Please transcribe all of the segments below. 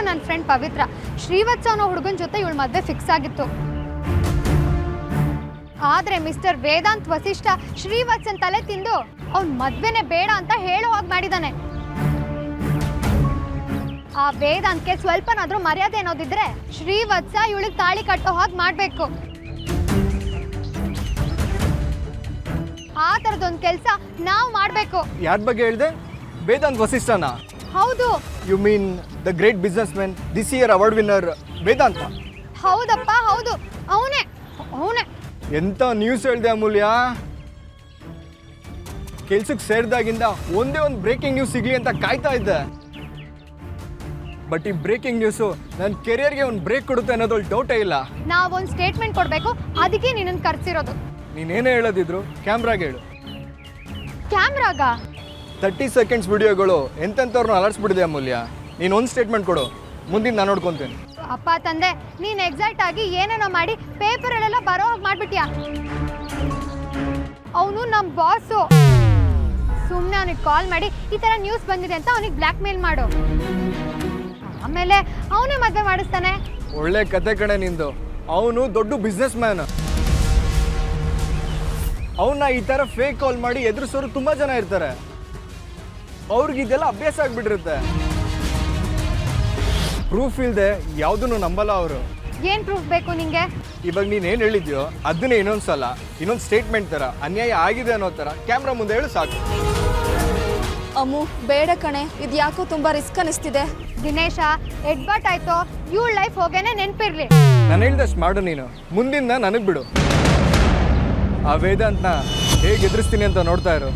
ನನ್ನ ಫ್ರೆಂಡ್ ಪವಿತ್ರ. ಶ್ರೀವತ್ಸ ಅನ್ನೋ ಹುಡುಗನ ಜೊತೆ ಇವಳ ಮದುವೆ ಫಿಕ್ಸ್ ಆಗಿತ್ತು. ಆದ್ರೆ ಮಿಸ್ಟರ್ ವೇದಾಂತ್ ವಸಿಷ್ಠ ಶ್ರೀವತ್ಸನ್ ತಲೆ ತಿಂದು ಅವ್ನ ಮದ್ವೆನೇ ಬೇಡ ಅಂತ ಹೇಳೋ ಹಾಗೆ ಮಾಡಿದಾನೆ. ಆ ವೇದಾಂತ್ಗೆ ಸ್ವಲ್ಪನಾದ್ರೂ ಮರ್ಯಾದೆ ಅನ್ನೋದಿದ್ರೆ ಶ್ರೀವತ್ಸ ಇವಳಿಗೆ ತಾಳಿ ಕಟ್ಟೋ ಹಾಗೆ ಮಾಡ್ಬೇಕು. ಆ ತರದೊಂದು ಕೆಲಸ ನಾವು ಮಾಡ್ಬೇಕು. ಯಾರ ಬಗ್ಗೆ ಹೇಳಿದೆ? ವೇದಾಂತ್ ವಸಿಷ್ಠನ? ಹೌದು. You mean the great businessman, this year award winner Vedanta? ಹೌದಪ್ಪ, ಹೌದು, ಅವನೇ. ಎಂತ ನ್ಯೂಸ್ ಹೇಳಿದೆ ಅಮೂಲ್ಯ. ಕೆಲ್ಸಕ್ಕೆ ಸೇರಿದಾಗಿಂದ ಒಂದೇ ಒಂದು ಬ್ರೇಕಿಂಗ್ ನ್ಯೂಸ್ ಸಿಗ್ಲಿ ಅಂತ ಕಾಯ್ತಾ ಇದ್ದೆ. ಬಟ್ ಈ ಬ್ರೇಕಿಂಗ್ ನ್ಯೂಸು ನನ್ನ ಕೆರಿಯರ್ಗೆ ಒಂದು ಬ್ರೇಕ್ ಕೊಡುತ್ತೆ ಅನ್ನೋದ್ರಲ್ಲಿ ಡೌಟೇ ಇಲ್ಲ. ನಾವೊಂದು ಸ್ಟೇಟ್ಮೆಂಟ್ ಕೊಡಬೇಕು, ಅದಕ್ಕೆ ನಿನ್ನನ್ನು ಕರೆಸಿರೋದು. ನೀನೇನೇ ಹೇಳೋದಿದ್ರು ಕ್ಯಾಮ್ರಾಗೆ ಹೇಳು. ಕ್ಯಾಮ್ರಾಗ 30 ಸೆಕೆಂಡ್ಸ್ ವಿಡಿಯೋಗಳು ಎಂತೆಂಥವ್ರನ್ನ ಅಲರ್ಸ್ಬಿಟ್ಟಿದೆ ಅಮೂಲ್ಯ. ನೀನು ಒಂದು ಸ್ಟೇಟ್ಮೆಂಟ್ ಕೊಡು, ಮುಂದಿನ ನಾನು ನೋಡ್ಕೊತೀನಿ. ಅಪ್ಪ ತಂದೆ, ನೀನು ಎಕ್ಸೈಟ್ ಆಗಿ ಏನೇನೋ ಮಾಡಿ ಪೇಪರಲ್ಲೆಲ್ಲ ಬರೋ ಹಾಗೆ ಮಾಡ್ಬಿಟ್ಯಾ. ಅವನು ನಮ್ಮ ಬಾಸು. ಸುಮ್ಮನೆ ಅವನಿಗೆ ಕಾಲ್ ಮಾಡಿ ಈ ಥರ ನ್ಯೂಸ್ ಬಂದಿದೆ ಅಂತ ಅವನಿಗೆ ಬ್ಲ್ಯಾಕ್ ಮೇಲ್ ಮಾಡು. ಆಮೇಲೆ ಅವನೇ ಮದುವೆ ಮಾಡಿಸ್ತಾನೆ. ಒಳ್ಳೆ ಕತೆ ಕಣೆ ನಿಂದು. ಅವನು ದೊಡ್ಡ ಬಿಸ್ನೆಸ್ ಮ್ಯಾನ್. ಅವನ್ನ ಈ ಥರ ಫೇಕ್ ಕಾಲ್ ಮಾಡಿ ಎದುರಿಸೋರು ತುಂಬ ಜನ ಇರ್ತಾರೆ. ಅವ್ರಿಗೆ ಇದೆಲ್ಲ ಅಭ್ಯಾಸ ಆಗ್ಬಿಟ್ಟಿರುತ್ತೆ. ಪ್ರೂಫ್ ಇಲ್ಲದೆ ಯಾವುದನ್ನು ನಂಬಲ್ಲ ಅವರು. ಏನು ಪ್ರೂಫ್ ಬೇಕು ನಿಂಗೆ? ಇವಾಗ ನೀನು ಏನು ಹೇಳಿದ್ಯೋ ಅದನ್ನೇ ಇನ್ನೊಂದ್ಸಲ ಇನ್ನೊಂದು ಸ್ಟೇಟ್ಮೆಂಟ್ ಥರ ಅನ್ಯಾಯ ಆಗಿದೆ ಅನ್ನೋ ಥರ ಕ್ಯಾಮ್ರಾ ಮುಂದೆ ಹೇಳು ಸಾಕು. ಅಮ್ಮು ಬೇಡ ಕಣೆ, ಇದು ಯಾಕೋ ತುಂಬ ರಿಸ್ಕ್ ಅನಿಸ್ತಿದೆ. ದಿನೇಶ, ಎಡ್ಬಟ್ ಆಯ್ತು, ಇವಳ ಲೈಫ್ ಹೋಗೇನೆ ನೆನಪಿರ್ಲಿ. ನಾನು ಹೇಳ್ದಷ್ಟು ಮಾಡು ನೀನು, ಮುಂದಿನ ನನಗೆ ಬಿಡು. ಆ ವೇದಾಂತನ ಹೇಗೆ ಎದುರಿಸ್ತೀನಿ ಅಂತ ನೋಡ್ತಾ ಇರು.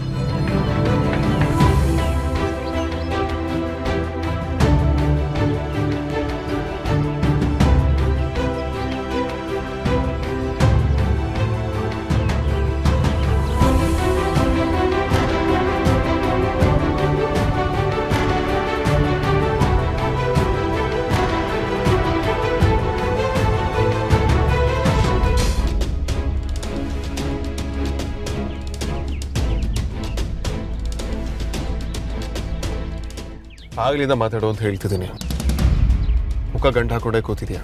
ಆಗ್ಲಿಂದ ಮಾತಾಡು ಅಂತ ಹೇಳ್ತಿದ್ದೀನಿ. ಮುಖ ಗಂಟು ಹಾಕೊಂಡೇ ಕೂತಿದ್ಯಾ.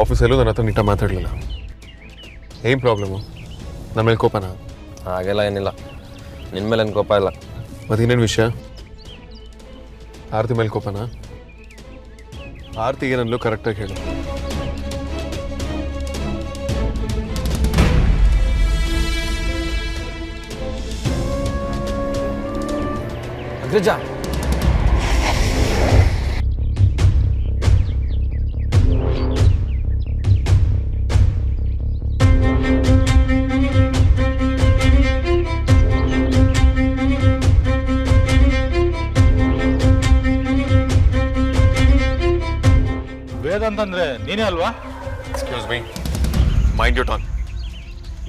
ಆಫೀಸಲ್ಲೂ ನನ್ನ ಹತ್ರ ನೀಟಾಗಿ ಮಾತಾಡಲಿಲ್ಲ. ಏನು ಪ್ರಾಬ್ಲಮ್ಮು? ನನ್ನ ಮೇಲೆ ಕೋಪನಾ? ಹಾಗೆಲ್ಲ ಏನಿಲ್ಲ, ನಿನ್ನ ಮೇಲೆ ಏನು ಕೋಪ ಇಲ್ಲ. ಮತ್ತೇನೇನು ವಿಷಯ? ಆರತಿ ಮೇಲೆ ಕೋಪನಾ? ಆರತಿ ಏನನ್ನೂ ಕರೆಕ್ಟಾಗಿ ಹೇಳು. ಅಗ್ರಜ, ವೇದಾಂತಂದ್ರೆ ನೀನೇ ಅಲ್ವಾ? Excuse me, mind you turn.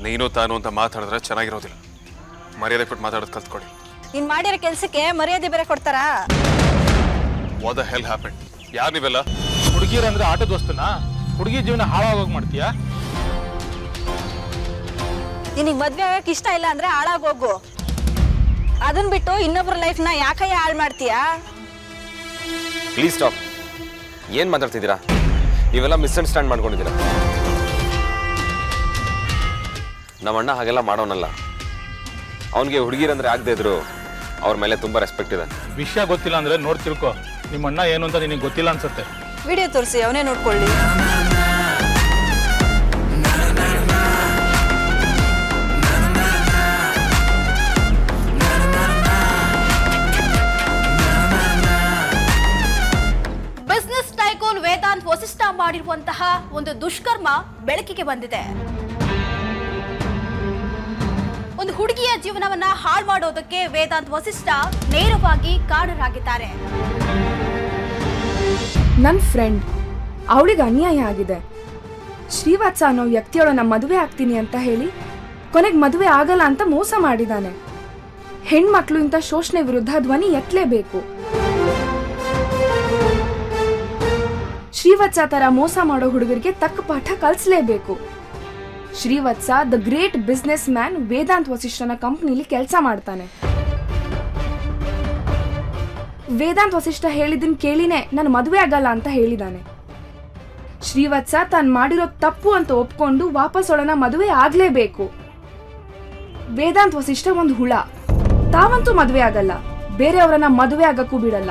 ನೀನು ತಾನು ಅಂತ ಮಾತಾಡಿದ್ರೆ ಚೆನ್ನಾಗಿರೋದಿಲ್ಲ. ಮರ್ಯಾದೆ ಕೊಟ್ಟು ಮಾತಾಡೋದು ಕಲ್ತ್ಕೊಡಿ. ನೀನು ಮಾಡಿರೋ ಕೆಲಸಕ್ಕೆ ಮರ್ಯಾದೆ ಬೇರೆ ಕೊಡ್ತಾರಾ? What the hell happened? ಯಾರು ನೀವೆಲ್ಲ? ಹುಡುಗಿರಂದ್ರೆ ಆಟದ ವಸ್ತುನ? ಹುಡುಗಿ ಜೀವನ ಹಾಳಾಗೋಗಿ ಮಾಡ್ತೀಯಾ? ನಿನಗೆ ಮದುವೆ ಆಗಕ್ಕೆ ಇಷ್ಟ ಇಲ್ಲ ಅಂದ್ರೆ ಹಾಳಾಗೋಗು. ಅದನ್ನ ಬಿಟ್ಟು ಇನ್ನೊಬ್ಬರ ಲೈಫ್ನ ಯಾಕಯ್ಯ ಹಾಳು ಮಾಡ್ತೀಯಾ? Please stop. ಏನು ಮಾತಾಡ್ತಿದ್ದೀರಾ? ನೀವೆಲ್ಲ ಮಿಸ್ಅಂಡರ್ಸ್ಟ್ಯಾಂಡ್ ಮಾಡ್ಕೊಂಡಿದ್ದೀರಾ. ನಮ್ಮಣ್ಣ ಹಾಗೆಲ್ಲ ಮಾಡೋನಲ್ಲ. ಅವನಿಗೆ ಹುಡುಗಿರಂದ್ರೆ ಆಗದೆ ಇದ್ರು ಅವ್ರ ಮೇಲೆ ತುಂಬ ರೆಸ್ಪೆಕ್ಟ್ ಇದೆ. ವಿಷಯ ಗೊತ್ತಿಲ್ಲ ಅಂದ್ರೆ ನೋಡ್ ತಿಳ್ಕೊ. ನಿಮ್ಮ ಅಣ್ಣ ಏನು ಅಂತ ನಿನಗೆ ಗೊತ್ತಿಲ್ಲ ಅನ್ಸುತ್ತೆ. ವಿಡಿಯೋ ತೋರಿಸಿ, ಅವನೇ ನೋಡ್ಕೊಳ್ಳಿ. ಬಿಸ್ನೆಸ್ ಟೈಕೋನ್ ವೇದಾಂತ್ ವಸಿಷ್ಠ ಮಾಡಿರುವಂತಹ ಒಂದು ದುಷ್ಕರ್ಮ ಬೆಳಕಿಗೆ ಬಂದಿದೆ. ಒಂದು ಹುಡುಗಿಯ ಜೀವನವನ್ನ ಹಾಳು ಮಾಡೋದಕ್ಕೆ ವೇದಾಂತ್ ವಸಿಷ್ಠ ನೇರವಾಗಿ ಕಾರಣರಾಗಿದ್ದಾರೆ. ನನ್ನ ಫ್ರೆಂಡ್, ಅವಳಿಗೆ ಅನ್ಯಾಯ ಆಗಿದೆ. ಶ್ರೀವತ್ಸ ಅನ್ನೋ ವ್ಯಕ್ತಿಯೊಳನ್ನ ಮದುವೆ ಆಗ್ತೀನಿ ಅಂತ ಹೇಳಿ ಕೊನೆಗೆ ಮದುವೆ ಆಗಲ್ಲ ಅಂತ ಮೋಸ ಮಾಡಿದ್ದಾನೆ. ಹೆಣ್ಮಕ್ಳು ಇಂಥ ಶೋಷಣೆ ವಿರುದ್ಧ ಧ್ವನಿ ಎತ್ತಲೇಬೇಕು. ಶ್ರೀವತ್ಸ ತರ ಮೋಸ ಮಾಡೋ ಹುಡುಗರಿಗೆ ತಕ್ಕ ಪಾಠ ಕಲಿಸಲೇಬೇಕು. Shrivatsa the great businessman Vedant ವಸಿಷ್ಠನ ಕಂಪ್ನಿಲಿ ಕೆಲಸ ಮಾಡ್ತಾನೆ. ವೇದಾಂತ್ ವಸಿಷ್ಠ ಹೇಳಿದ್ದನ್ ಕೇಳಿನೇ ನಾನು ಮದುವೆ ಆಗಲ್ಲ ಅಂತ ಹೇಳಿದಾನೆ. ಶ್ರೀವತ್ಸ ತಾನು ಮಾಡಿರೋ ತಪ್ಪು ಅಂತ ಒಪ್ಕೊಂಡು ವಾಪಸ್ ಅವಳನ್ನ ಮದುವೆ ಆಗ್ಲೇಬೇಕು. ವೇದಾಂತ್ ವಸಿಷ್ಠ ಒಂದು ಹುಳ, ತಾವಂತೂ ಮದುವೆ ಆಗಲ್ಲ, ಬೇರೆಯವರನ್ನ ಮದುವೆ ಆಗಕ್ಕೂ ಬಿಡಲ್ಲ.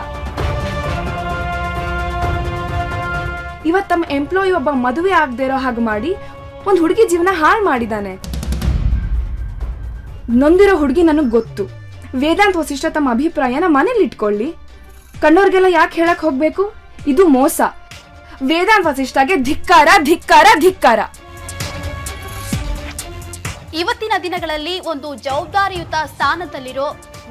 ಇವತ್ತು ತಮ್ಮ ಎಂಪ್ಲಾಯಿ ಒಬ್ಬ ಮದುವೆ ಆಗದೆ ಇರೋ ಹಾಗೆ ಮಾಡಿ ಒಂದು ಹುಡುಗಿ ಜೀವನ ಹಾಳು ಮಾಡಿದಾನೆ. ನೊಂದಿರೋ ಹುಡುಗಿ ನನಗೆ ಗೊತ್ತು. ವೇದಾಂತ್ ವಸಿಷ್ಠ ತಮ್ಮ ಅಭಿಪ್ರಾಯನ ಮನೇಲಿ ಇಟ್ಕೊಳ್ಳಿ, ಕಣ್ಣೋರ್ಗೆಲ್ಲ ಯಾಕೆ ಹೇಳಕ್ ಹೋಗ್ಬೇಕು? ಇದು ಮೋಸ. ವೇದಾಂತ್ ವಸಿಷ್ಠಗೆ ಧಿಕ್ಕಾರ, ಧಿಕ್ಕಾರ, ಧಿಕ್ಕಾರ. ಇವತ್ತಿನ ದಿನಗಳಲ್ಲಿ ಒಂದು ಜವಾಬ್ದಾರಿಯುತ ಸ್ಥಾನದಲ್ಲಿರೋ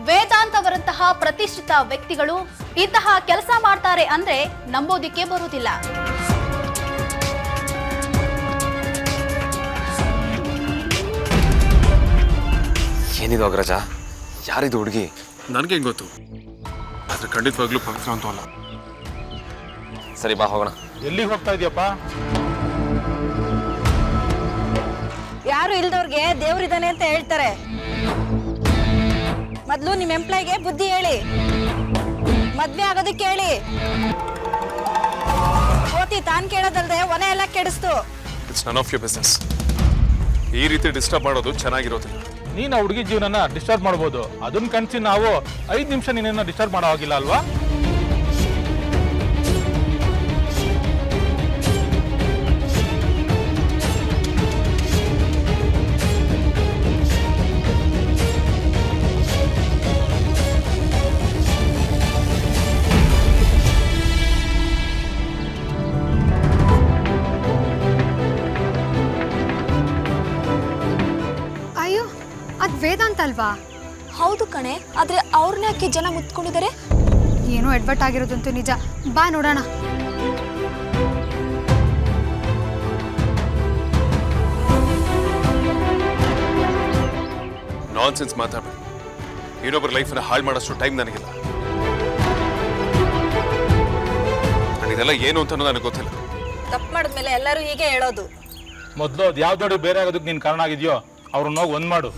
ವೇದಾಂತ್ ಅವರಂತಹ ಪ್ರತಿಷ್ಠಿತ ವ್ಯಕ್ತಿಗಳು ಇಂತಹ ಕೆಲಸ ಮಾಡ್ತಾರೆ ಅಂದ್ರೆ ನಂಬೋದಿಕ್ಕೆ ಬರುವುದಿಲ್ಲ. ಏನಿದು ಅಗ್ರಜ? ಯಾರಿದು ಹುಡುಗಿ? ನನಗೆ ಹೆಂಗೆ ಗೊತ್ತು? ಆದ್ರೆ ಖಂಡಿತವಾಗ್ಲೂ ಪವಿತ್ರ ಅಂತೂ ಅಲ್ಲ. ಸರಿ ಬಾ ಹೋಗೋಣ. ಎಲ್ಲಿಗೆ ಹೋಗ್ತಾ ಇದೆಯಪ್ಪ? ಯಾರು ಇಲ್ದವ್ರಿಗೆ ದೇವ್ರಿದಾನೆ ಅಂತ ಹೇಳ್ತಾರೆ. ಮೊದ್ಲು ನಿಮ್ ಎಂಪ್ಲಾಯ್ಗೆ ಬುದ್ಧಿ ಹೇಳಿ, ಮದ್ವೆ ಆಗೋದಕ್ಕೆ ಹೇಳಿ. ಕೋತಿ ತಾನ್ ಕೇಳೋದಲ್ದೆ ಒನೆ ಎಲ್ಲ ಕೆಡಿಸ್ತು. It's none of your business. ಈ ರೀತಿ ಡಿಸ್ಟರ್ಬ್ ಮಾಡೋದು ಚೆನ್ನಾಗಿರೋದಿಲ್ಲ. ನೀನು ಆ ಹುಡುಗಿ ಜೀವನನ ಡಿಸ್ಟರ್ಬ್ ಮಾಡ್ಬೋದು, ಅದನ್ನ ಕನ್ಸಿ ನಾವು 5 ನಿಮಿಷ ನಿನ್ನ ಡಿಸ್ಟರ್ಬ್ ಮಾಡೋ ಆಗಿಲ್ಲ ಅಲ್ವಾ? ಅಯ್ಯೋ, ಅದ್ ವೇದಾಂತ್ ಅಲ್ವಾ? ಹೌದು ಕಣೆ, ಆದ್ರೆ ಅವ್ರನ್ನ ಯಾಕೆ ಜನ ಮುತ್ಕೊಂಡಿದ್ದಾರೆ? ಏನೋ ಎಡ್ವರ್ಟ್ ಆಗಿರೋದಂತೂ ನಿಜ. ಬಾ ನೋಡೋಣ. ನಾನ್ಸೆನ್ಸ್ ಮಾತಾಡಬೇಡಿ. ಇನ್ನೊಬ್ಬರ ಲೈಫನ್ನ ಹಾಳು ಮಾಡೋಷ್ಟು ಟೈಮ್ ನನಗಿಲ್ಲ. ಇದೆಲ್ಲ ಏನು ಅಂತ ನನಗೆ ಗೊತ್ತಿಲ್ಲ. ತಪ್ಪು ಮಾಡಿದ್ಮೇಲೆ ಎಲ್ಲರೂ ಹೀಗೆ ಹೇಳೋದು. ಮೊದಲು ಅದು ಯಾವ್ದು ನೋಡಿ ಬೇರೆ ಆಗೋದಕ್ಕೆ ನೀನು ಕಾರಣ ಆಗಿದೆಯೋ ಅವ್ರನ್ನ ಹೋಗಿ ಒಂದ್ ಮಾಡು.